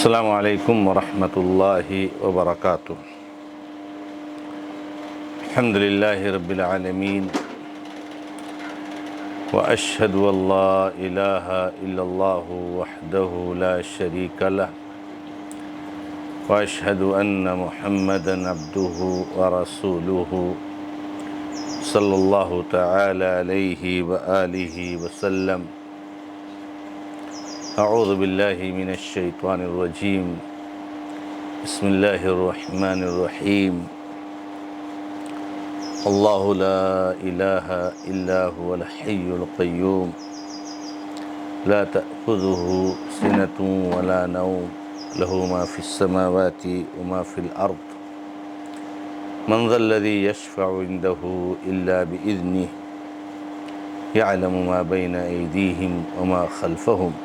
السلام علیکم ورحمۃ اللہ وبرکاتہ۔ الحمد للہ رب العالمین واشہد ان لا الہ الا اللہ وحدہ لا شریک لہ واشہد ان محمدا عبدہ ورسولہ صلی اللہ تعالی علیہ وآلہ وسلم۔ اعوذ باللہ من الشیطان الرجیم، بسم اللہ الرحمن الرحیم۔ اللہ لا الہ الا هو الحی القیوم لا تأخذہ سنۃ ولا نوم لہ ما فی السماوات وما فی الارض من ذا الذی یشفع عندہ الا بإذنہ یعلم ما بین ایدیہم وما خلفہم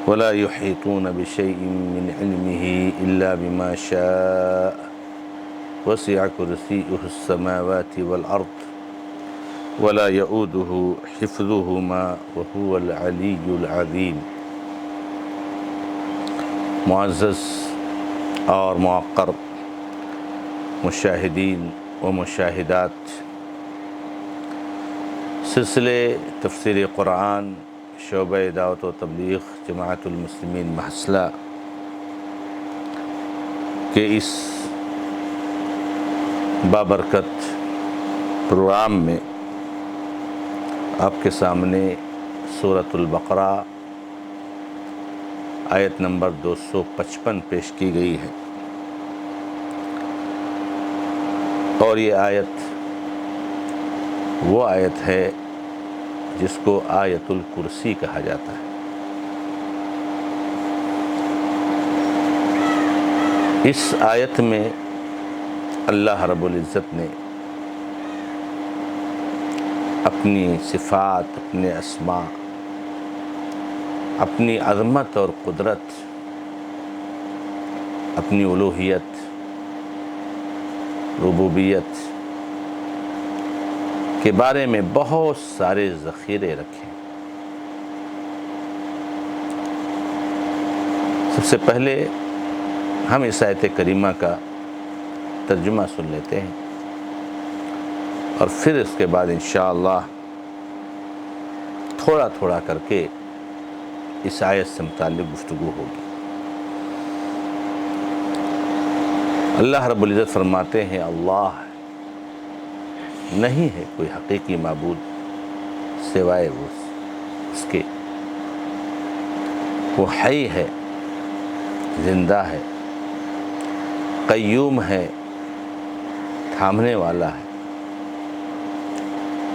ولا يحيطون بشيء من علمه إلا بما شاء وسع كرسيه السماوات والأرض ولا يؤوده حفظهما وهو العلي العظيم۔ معزز اور معقر مشاہدین و مشاہدات، سلسلے تفسیر قرآن شعبہ دعوت و تبلیغ جماعت المسلمین محصلہ کے اس بابرکت پروگرام میں آپ کے سامنے سورۃ البقرہ آیت نمبر 255 پیش کی گئی ہے، اور یہ آیت وہ آیت ہے جس کو آیت الکرسی کہا جاتا ہے۔ اس آیت میں اللہ رب العزت نے اپنی صفات، اپنے اسماء، اپنی عظمت اور قدرت، اپنی الوہیت، ربوبیت کے بارے میں بہت سارے ذخیرے رکھے۔ سب سے پہلے ہم اس آیت کریمہ کا ترجمہ سن لیتے ہیں، اور پھر اس کے بعد انشاءاللہ تھوڑا تھوڑا کر کے اس آیت سے متعلق گفتگو ہوگی۔ اللہ رب العزت فرماتے ہیں، اللہ نہیں ہے کوئی حقیقی معبود سوائے اس کے، وہ حی ہے، زندہ ہے، قیوم ہے، تھامنے والا ہے،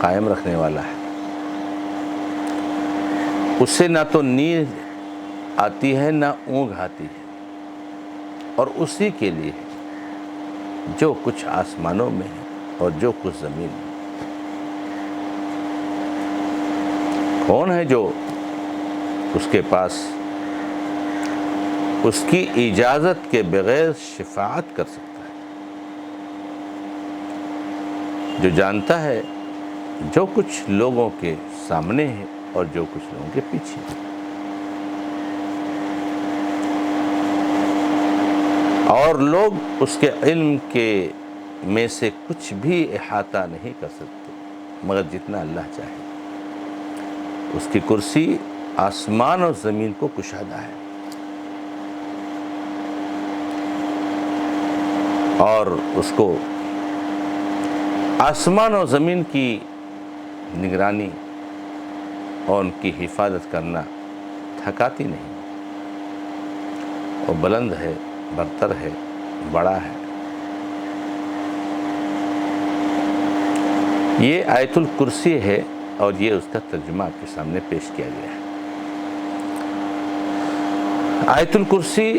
قائم رکھنے والا ہے۔ اس سے نہ تو نیند آتی ہے نہ اونگ آتی ہے، اور اسی کے لیے جو کچھ آسمانوں میں ہے اور جو کچھ زمین میں۔ کون ہے جو اس کے پاس اس کی اجازت کے بغیر شفاعت کر سکتا ہے، جو جانتا ہے جو کچھ لوگوں کے سامنے ہے اور جو کچھ لوگوں کے پیچھے ہے، اور لوگ اس کے علم کے میں سے کچھ بھی احاطہ نہیں کر سکتے مگر جتنا اللہ چاہے۔ اس کی کرسی آسمان اور زمین کو کشادہ ہے، اور اس کو آسمان اور زمین کی نگرانی اور ان کی حفاظت کرنا تھکاتی نہیں۔ وہ بلند ہے، برتر ہے، بڑا ہے۔ یہ آیت الکرسی ہے، اور یہ اس کا ترجمہ آپ کے سامنے پیش کیا گیا ہے۔ آیت الکرسی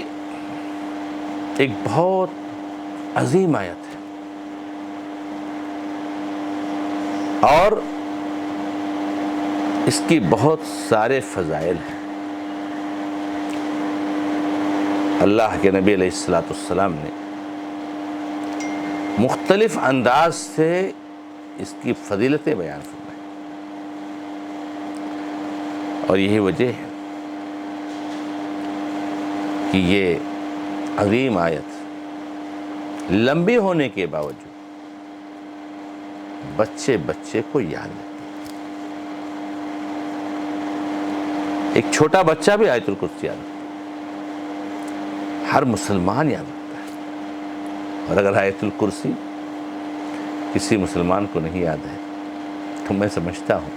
ایک بہت عظیم آیت ہے، اور اس کی بہت سارے فضائل ہیں۔ اللہ کے نبی علیہ السلام نے مختلف انداز سے اس کی فضیلتیں بیان فرمائی، اور یہی وجہ ہے کہ یہ عظیم آیت لمبی ہونے کے باوجود بچے بچے کو یاد ہے. ایک چھوٹا بچہ بھی آیت الکرسی یاد رکھتا ہے، ہر مسلمان یاد رکھتا ہے. اور اگر آیت الکرسی کسی مسلمان کو نہیں یاد ہے تو میں سمجھتا ہوں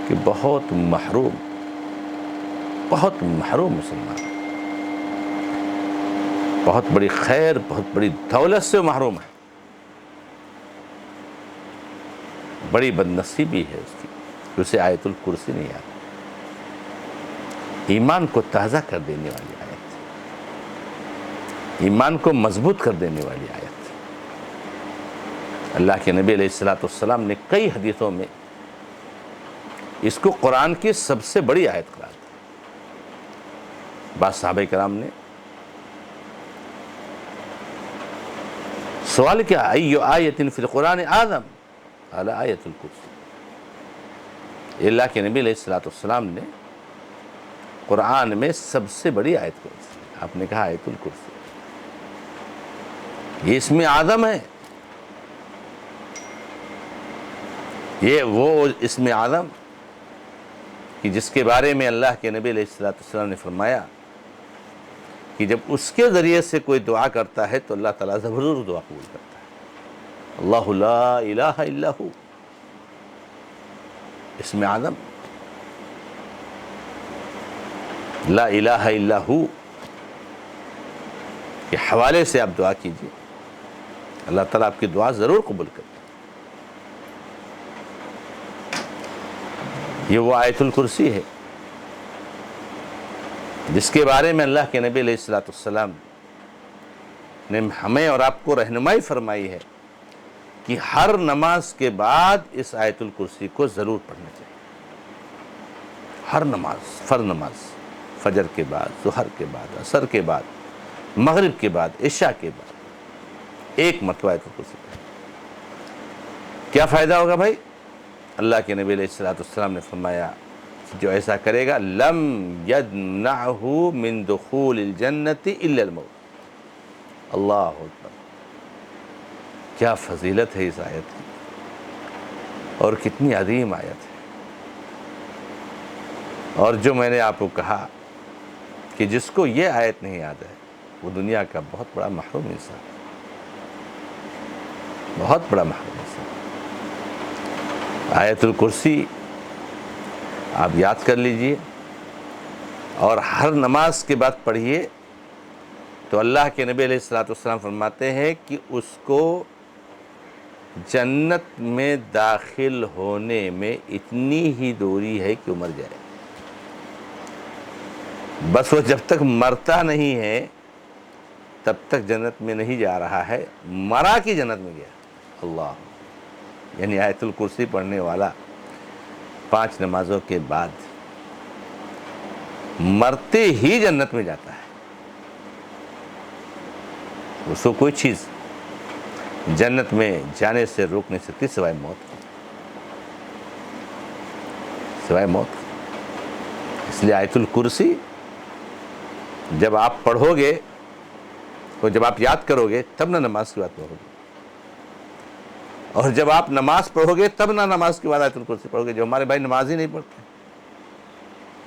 کہ بہت محروم مسلمان ہے، بہت بڑی خیر، بہت بڑی دولت سے محروم ہے. بڑی بدنصیبی ہے اس کی کہ اسے آیت الکرسی نہیں یاد. ایمان کو تازہ کر دینے والی آیت، ایمان کو مضبوط کر دینے والی آیت. اللہ کے نبی علیہ السلام نے کئی حدیثوں میں اس کو قرآن کی سب سے بڑی آیت قرار دی. بعض صحابہ کرام نے سوال کیا، ایو آیت فی القرآن اعظم؟ قال آیت الکرسی. اللہ کے نبی علیہ السلام نے قرآن میں سب سے بڑی آیت کون سی؟ آپ نے کہا آیت الکرسی. یہ اسم اعظم ہے، یہ وہ اسم اعظم کہ جس کے بارے میں اللہ کے نبی علیہ السلام نے فرمایا کہ جب اس کے ذریعے سے کوئی دعا کرتا ہے تو اللہ تعالیٰ ضرور دعا قبول کرتا ہے. اللہ لا الہ الا ہو، اسم اعظم لا الہ الا ہو کے حوالے سے آپ دعا کیجئے، اللہ تعالیٰ آپ کی دعا ضرور قبول کرتا ہے. یہ وہ آیت الکرسی ہے جس کے بارے میں اللہ کے نبی علیہ السلام نے ہمیں اور آپ کو رہنمائی فرمائی ہے کہ ہر نماز کے بعد اس آیت الکرسی کو ضرور پڑھنا چاہیے. ہر نماز، فرض نماز، فجر کے بعد، ظہر کے بعد، عصر کے بعد، مغرب کے بعد، عشاء کے بعد ایک مرتبہ آیت الکرسی پڑھیں. کیا فائدہ ہوگا بھائی؟ اللہ کے نبی علیہ السلام نے فرمایا کہ جو ایسا کرے گا لم یمنعہ من دخول الجنت الا الموت. اللہ اکبر، کیا فضیلت ہے اس آیت کی، اور کتنی عظیم آیت ہے. اور جو میں نے آپ کو کہا کہ جس کو یہ آیت نہیں یاد ہے وہ دنیا کا بہت بڑا محروم انسان، بہت بڑا محروم انسان. آیت الکرسی آپ یاد کر لیجئے اور ہر نماز کے بعد پڑھیے تو اللہ کے نبی علیہ السلام فرماتے ہیں کہ اس کو جنت میں داخل ہونے میں اتنی ہی دوری ہے کہ وہ مر جائے. بس وہ جب تک مرتا نہیں ہے تب تک جنت میں نہیں جا رہا ہے، مرا کی جنت میں گیا. اللہ، یعنی آیت الکرسی پڑھنے والا 5 نمازوں کے بعد مرتے ہی جنت میں جاتا ہے. اس کو کوئی چیز جنت میں جانے سے روک نہیں سکتی سوائے موت، سوائے موت. اس لیے آیت الکرسی جب آپ پڑھو گے تو جب آپ یاد کرو گے تب نہ نماز کی بات پڑھو گے، اور جب آپ نماز پڑھو گے تب نہ نماز کے بعد آیت الکرسی پڑھو گے. جو ہمارے بھائی نماز ہی نہیں پڑھتے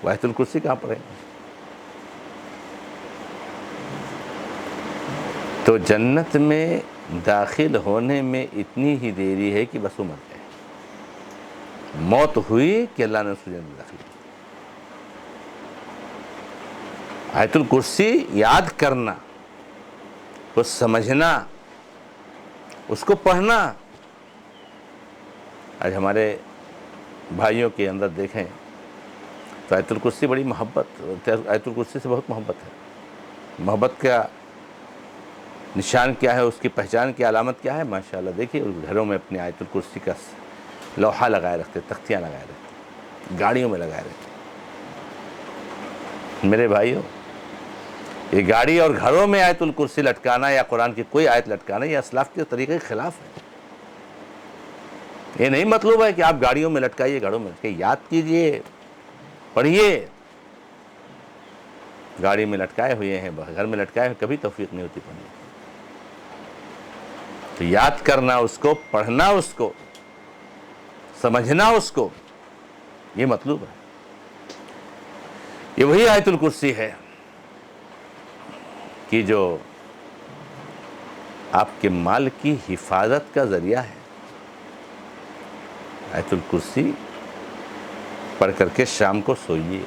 وہ آیت الکرسی کہاں پڑھیں گے؟ تو جنت میں داخل ہونے میں اتنی ہی دیری ہے کہ بس وہ مر جائے. موت ہوئی کہ اللہ نے اس کو جنت میں داخل کیا. آیت الکرسی یاد کرنا، اس کو سمجھنا، اس کو پڑھنا. آج ہمارے بھائیوں کے اندر دیکھیں تو آیت الکرسی بڑی محبت، آیت الکرسی سے بہت محبت ہے. محبت کا نشان کیا ہے، اس کی پہچان کی علامت کیا ہے؟ ماشاءاللہ دیکھیے گھروں میں اپنے آیت الکرسی کا لوحہ لگائے رکھتے، تختیاں لگائے رکھتے، گاڑیوں میں لگائے رکھتے. میرے بھائیوں، یہ گاڑی اور گھروں میں آیت الکرسی لٹکانا یا قرآن کی کوئی آیت لٹکانا یہ اسلاف کے طریقے کے خلاف ہے. یہ نہیں مطلوب ہے کہ آپ گاڑیوں میں لٹکائیے، گھروں میں لٹکائیے. یاد کیجئے، پڑھیے. گاڑی میں لٹکائے ہوئے ہیں، گھر میں لٹکائے ہوئے، کبھی توفیق نہیں ہوتی پڑھنے کی۔ تو یاد کرنا اس کو، پڑھنا اس کو، سمجھنا اس کو، یہ مطلوب ہے۔ یہ وہی آیت الکرسی ہے کہ جو آپ کے مال کی حفاظت کا ذریعہ ہے۔ آیت الکرسی پڑھ کر کے شام کو سوئیے۔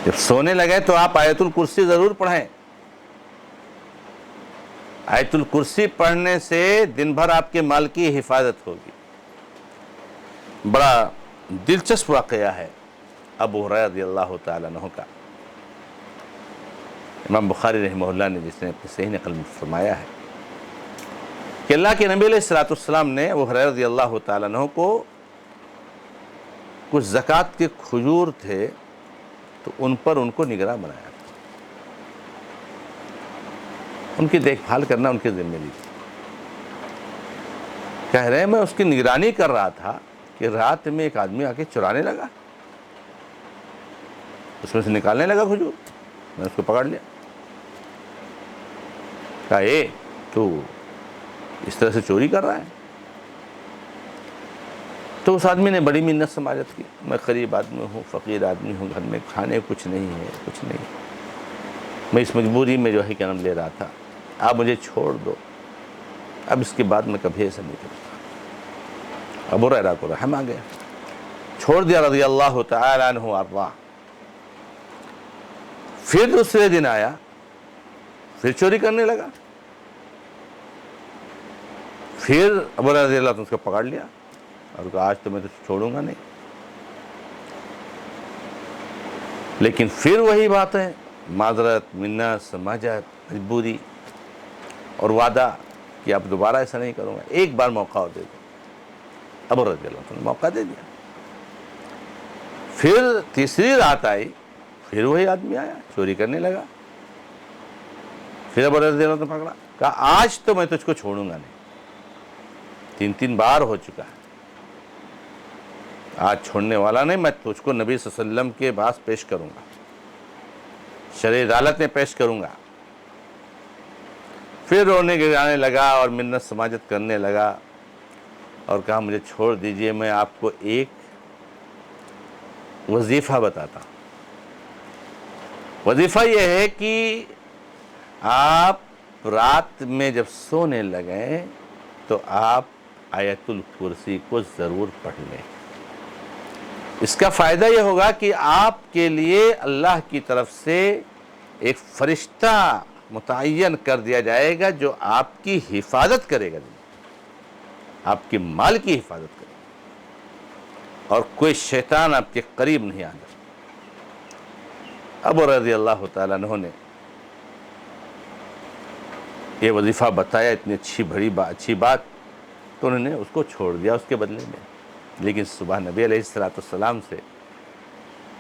جب سونے لگے تو آپ آیت الکرسی ضرور پڑھیں۔ آیت الکرسی پڑھنے سے دن بھر آپ کے مال کی حفاظت ہوگی۔ بڑا دلچسپ واقعہ ہے ابو ہریرہ رضی اللہ تعالیٰ عنہ کا، امام بخاری رحمہ اللہ نے جس نے اپنی صحیح نقل میں فرمایا ہے کہ اللہ کے نبی علیہ السلام نے ابو ہریرہ رضی اللہ تعالیٰ عنہ کو کچھ زکوٰۃ کے کھجور تھے تو ان پر ان کو نگراں بنایا، ان کی دیکھ بھال کرنا ان کے ذمہ دی تھی۔ کہہ رہے ہیں میں اس کی نگرانی کر رہا تھا کہ رات میں ایک آدمی آ کے چرانے لگا، اس میں سے نکالنے لگا کھجور، میں اس کو پکڑ لیا، کہا اے تو اس طرح سے چوری کر رہا ہے؟ تو اس آدمی نے بڑی منت سماجت کی، میں غریب آدمی ہوں، فقیر آدمی ہوں، گھر میں کھانے کچھ نہیں ہے، کچھ نہیں، میں اس مجبوری میں جو ہے کیا نام لے رہا تھا، آپ مجھے چھوڑ دو، اب اس کے بعد میں کبھی ایسا نہیں کرتا۔ ابو ہریرہ کو رحم آ گیا، چھوڑ دیا رضی اللہ تعالیٰ عنہ وارضاہ۔ پھر دوسرے دن آیا، پھر چوری کرنے لگا، پھر ابو ہریرہ رضی اللہ عنہ اس کو پکڑ لیا اور کہا آج تو میں تو چھوڑوں گا نہیں۔ لیکن پھر وہی بات ہے، معذرت، منت، سماجت، مجبوری اور وعدہ کہ اب دوبارہ ایسا نہیں کروں گا، ایک بار موقع اور دے دو۔ ابو ہریرہ رضی اللہ عنہ نے موقع دے دیا۔ پھر تیسری رات آئی، پھر وہی آدمی آیا، چوری کرنے لگا، پھر ابو ہریرہ رضی اللہ عنہ نے پکڑا، کہا آج تو میں تجھ کو چھوڑوں گا نہیں، تین بار ہو چکا ہے، آج چھوڑنے والا نہیں، میں تجھ کو نبی صلی اللہ علیہ وسلم کے پاس پیش کروں گا، شرعی عدالت میں پیش کروں گا۔ پھر رونے گرانے لگا اور منت سماجت کرنے لگا اور کہا مجھے چھوڑ دیجئے، میں آپ کو ایک وظیفہ بتاتا ہوں۔ وظیفہ یہ ہے کہ آپ رات میں جب سونے لگیں تو آپ آیت الکرسی کو ضرور پڑھ لیں۔ اس کا فائدہ یہ ہوگا کہ آپ کے لیے اللہ کی طرف سے ایک فرشتہ متعین کر دیا جائے گا جو آپ کی حفاظت کرے گا، آپ کے مال کی حفاظت کرے گا، اور کوئی شیطان آپ کے قریب نہیں آ جائے۔ ابو رضی اللہ تعالیٰ عنہ نے یہ وظیفہ بتایا، اتنی اچھی بات، تو انہوں نے اس کو چھوڑ دیا اس کے بدلے میں۔ لیکن صبح نبی علیہ السلام سے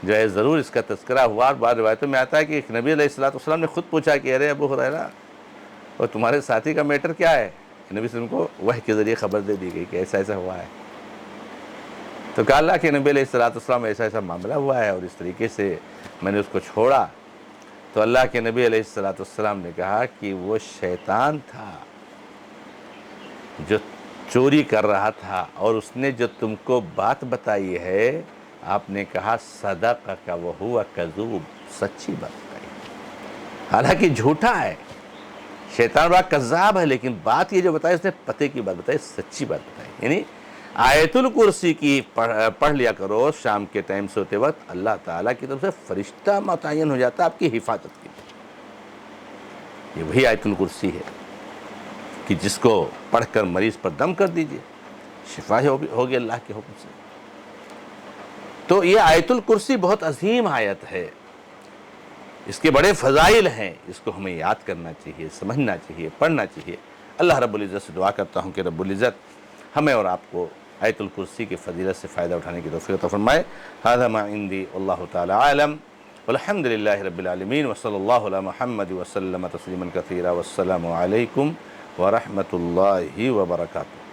جو ہے ضرور اس کا تذکرہ ہوا، اور بعض روایتوں میں آتا ہے کہ نبی علیہ السلام نے خود پوچھا کہ ارے ابو ہریرہ، اور تمہارے ساتھی کا میٹر کیا ہے؟ نبی صلی اللہ علیہ وسلم کو وحی کے ذریعے خبر دے دی گئی کہ ایسا ایسا ہوا ہے۔ تو کہا اللہ کے نبی علیہ السلام ایسا ایسا معاملہ ہوا ہے اور اس طریقے سے میں نے اس کو چھوڑا۔ تو اللہ کے نبی علیہ السلام نے کہا کہ وہ شیطان تھا جو چوری کر رہا تھا، اور اس نے جو تم کو بات بتائی ہے، آپ نے کہا صدقک وہو کذوب، سچی بات بتائی، حالانکہ جھوٹا ہے، شیطان بڑا کذاب ہے، لیکن بات یہ جو بتائی اس نے پتے کی بات بتائی، سچی بات بتائی۔ یعنی آیت الکرسی کی پڑھ لیا کرو شام کے ٹائم سوتے وقت، اللہ تعالیٰ کی طرف سے فرشتہ متعین ہو جاتا ہے آپ کی حفاظت کے لیے۔ یہ وہی آیت الکرسی ہے کہ جس کو پڑھ کر مریض پر دم کر دیجئے، شفا ہوگی اللہ کے حکم سے۔ تو یہ آیت الکرسی بہت عظیم آیت ہے، اس کے بڑے فضائل ہیں، اس کو ہمیں یاد کرنا چاہیے، سمجھنا چاہیے، پڑھنا چاہیے۔ اللہ رب العزت سے دعا کرتا ہوں کہ رب العزت ہمیں اور آپ کو آیت الکرسی کی فضیلت سے فائدہ اٹھانے کی توفیق عطا فرمائے۔ ھذا ما عندی واللہ تعالی عالم، والحمد للہ رب العالمین، وصلی اللہ علی محمد وسلم تسلیما کثیرا، والسلام علیکم ورحمۃ اللہ وبرکاتہ۔